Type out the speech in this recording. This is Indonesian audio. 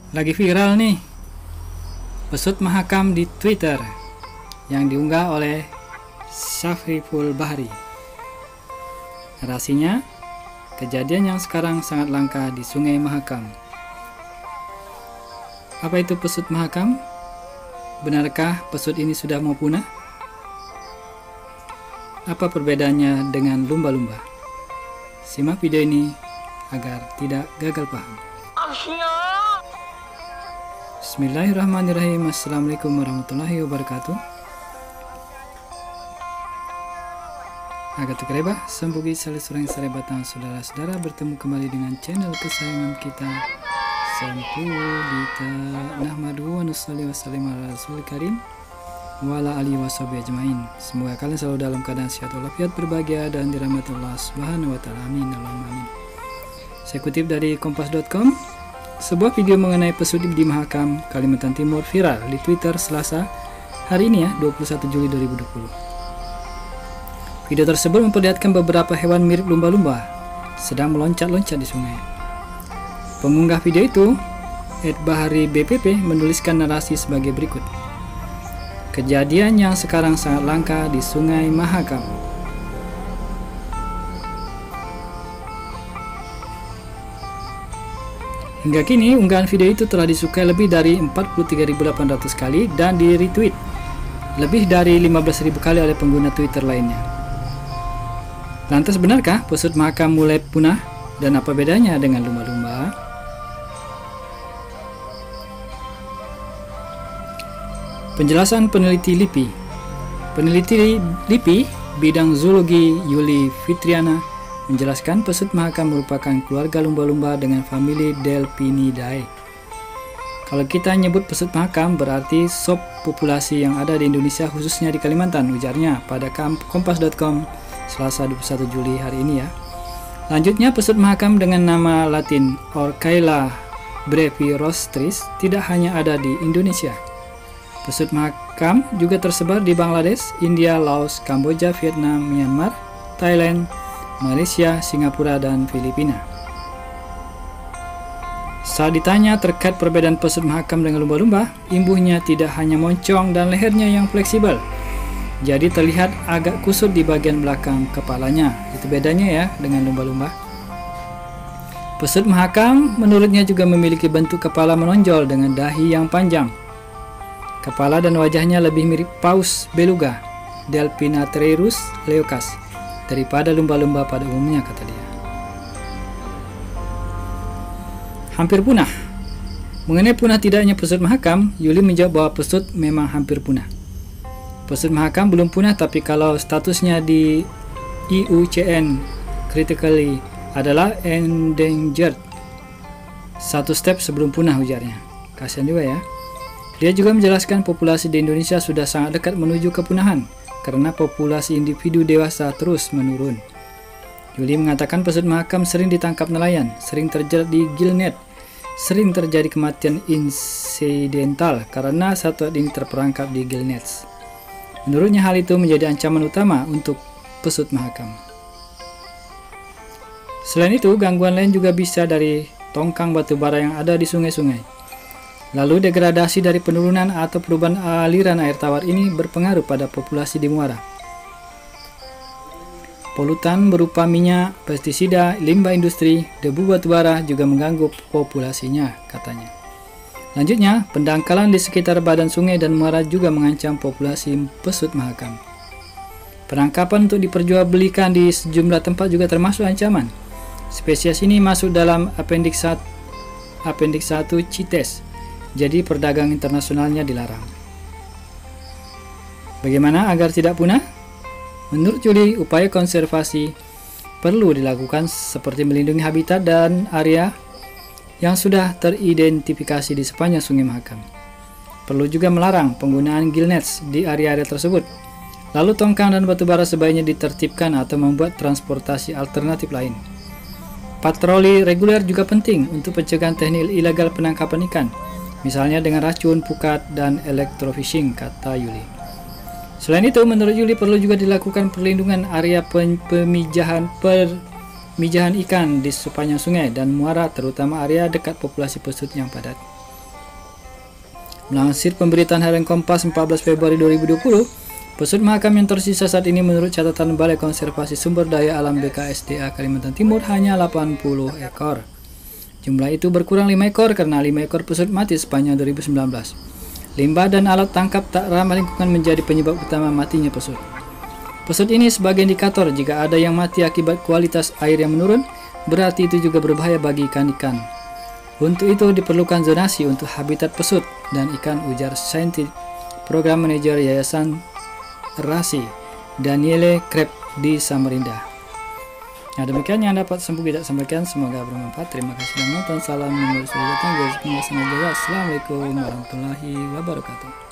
Lagi viral nih pesut mahakam di Twitter yang diunggah oleh Syafriful Bahri. Narasinya, kejadian yang sekarang sangat langka di Sungai Mahakam. Apa itu pesut mahakam? Benarkah pesut ini sudah mau punah? Apa perbedaannya dengan lumba-lumba? Simak video ini agar tidak gagal paham. Bismillahirrahmanirrahim. Assalamualaikum warahmatullahi wabarakatuh. Agak kereba, sembugi salis surang sarebatan saudara-saudara, bertemu kembali dengan channel kesayangan kita Sampulita Nahmadu wa nusalli wa sallim ala rasul karim wa ala alihi wa sahbihi ajmain. Semoga kalian selalu dalam keadaan sehat walafiat, berbahagia dan dirahmati Allah Subhanahu wa taala. Amin. Allahumma amin. Saya kutip dari kompas.com. Sebuah video mengenai pesut di Mahakam, Kalimantan Timur viral di Twitter Selasa hari ini 21 Juli 2020. Video tersebut memperlihatkan beberapa hewan mirip lumba-lumba sedang meloncat-loncat di sungai. Pengunggah video itu, @bahari BPP, menuliskan narasi sebagai berikut. Kejadian yang sekarang sangat langka di Sungai Mahakam. Hingga kini, unggahan video itu telah disukai lebih dari 43.800 kali dan di-retweet lebih dari 15.000 kali oleh pengguna Twitter lainnya. Lantas benarkah pesut mahakam mulai punah dan apa bedanya dengan lumba-lumba? Penjelasan peneliti LIPI. Peneliti LIPI bidang zoologi Yuli Fitriana menjelaskan pesut mahakam merupakan keluarga lumba-lumba dengan famili Delphinidae. Kalau kita nyebut pesut mahakam berarti subpopulasi yang ada di Indonesia, khususnya di Kalimantan, ujarnya pada kompas.com Selasa 21 Juli hari ini ya. Lanjutnya, pesut mahakam dengan nama Latin Orcaila brevirostris tidak hanya ada di Indonesia. Pesut mahakam juga tersebar di Bangladesh, India, Laos, Kamboja, Vietnam, Myanmar, Thailand, Malaysia, Singapura, dan Filipina. Saat ditanya terkait perbedaan pesut mahakam dengan lumba-lumba, imbuhnya tidak hanya moncong dan lehernya yang fleksibel, jadi terlihat agak kusut di bagian belakang kepalanya. Itu bedanya ya dengan lumba-lumba. Pesut mahakam menurutnya juga memiliki bentuk kepala menonjol dengan dahi yang panjang. Kepala dan wajahnya lebih mirip paus beluga, Delphinatereus leucas, daripada lumba-lumba pada umumnya, kata dia. Hampir punah. Mengenai punah tidaknya pesut mahakam, Yuli menjawab bahwa pesut memang hampir punah. Pesut mahakam belum punah, tapi kalau statusnya di IUCN critically adalah endangered, satu step sebelum punah, ujarnya. Kasihan juga ya. Dia juga menjelaskan populasi di Indonesia sudah sangat dekat menuju kepunahan karena populasi individu dewasa terus menurun. Yuli mengatakan pesut mahakam sering ditangkap nelayan, sering terjerat di gillnet, sering terjadi kematian insidental karena satwa ini terperangkap di gillnets. Menurutnya hal itu menjadi ancaman utama untuk pesut mahakam. Selain itu, gangguan lain juga bisa dari tongkang batu bara yang ada di sungai-sungai. Lalu degradasi dari penurunan atau perubahan aliran air tawar ini berpengaruh pada populasi di muara. Polutan berupa minyak, pestisida, limbah industri, debu batubara juga mengganggu populasinya, katanya. Lanjutnya, pendangkalan di sekitar badan sungai dan muara juga mengancam populasi pesut mahakam. Penangkapan untuk diperjualbelikan di sejumlah tempat juga termasuk ancaman. Spesies ini masuk dalam Appendix 1 CITES. Jadi perdagangan internasionalnya dilarang. Bagaimana agar tidak punah? Menurut Yuli, upaya konservasi perlu dilakukan seperti melindungi habitat dan area yang sudah teridentifikasi di sepanjang Sungai Mahakam. Perlu juga melarang penggunaan gillnets di area-area tersebut. Lalu tongkang dan batubara sebaiknya ditertibkan atau membuat transportasi alternatif lain. Patroli reguler juga penting untuk pencegahan teknik ilegal penangkapan ikan, misalnya dengan racun, pukat, dan electrofishing, kata Yuli. Selain itu, menurut Yuli perlu juga dilakukan perlindungan area pemijahan ikan di sepanjang sungai dan muara, terutama area dekat populasi pesut yang padat. Melansir pemberitaan harian Kompas 14 Februari 2020, pesut mahakam yang tersisa saat ini menurut catatan Balai Konservasi Sumber Daya Alam BKSDA Kalimantan Timur hanya 80 ekor. Jumlah itu berkurang 5 ekor karena 5 ekor pesut mati sepanjang 2019. Limbah dan alat tangkap tak ramah lingkungan menjadi penyebab utama matinya pesut. Pesut ini sebagai indikator jika ada yang mati akibat kualitas air yang menurun, berarti itu juga berbahaya bagi ikan-ikan. Untuk itu diperlukan zonasi untuk habitat pesut dan ikan, ujar saintis Program Manajer Yayasan Rasi Daniele Kreb di Samarinda. Nah, demikian yang dapat tidak sampaikan, semoga bermanfaat. Terima kasih sudah menonton. Salam menulis dari datang. Assalamualaikum warahmatullahi wabarakatuh.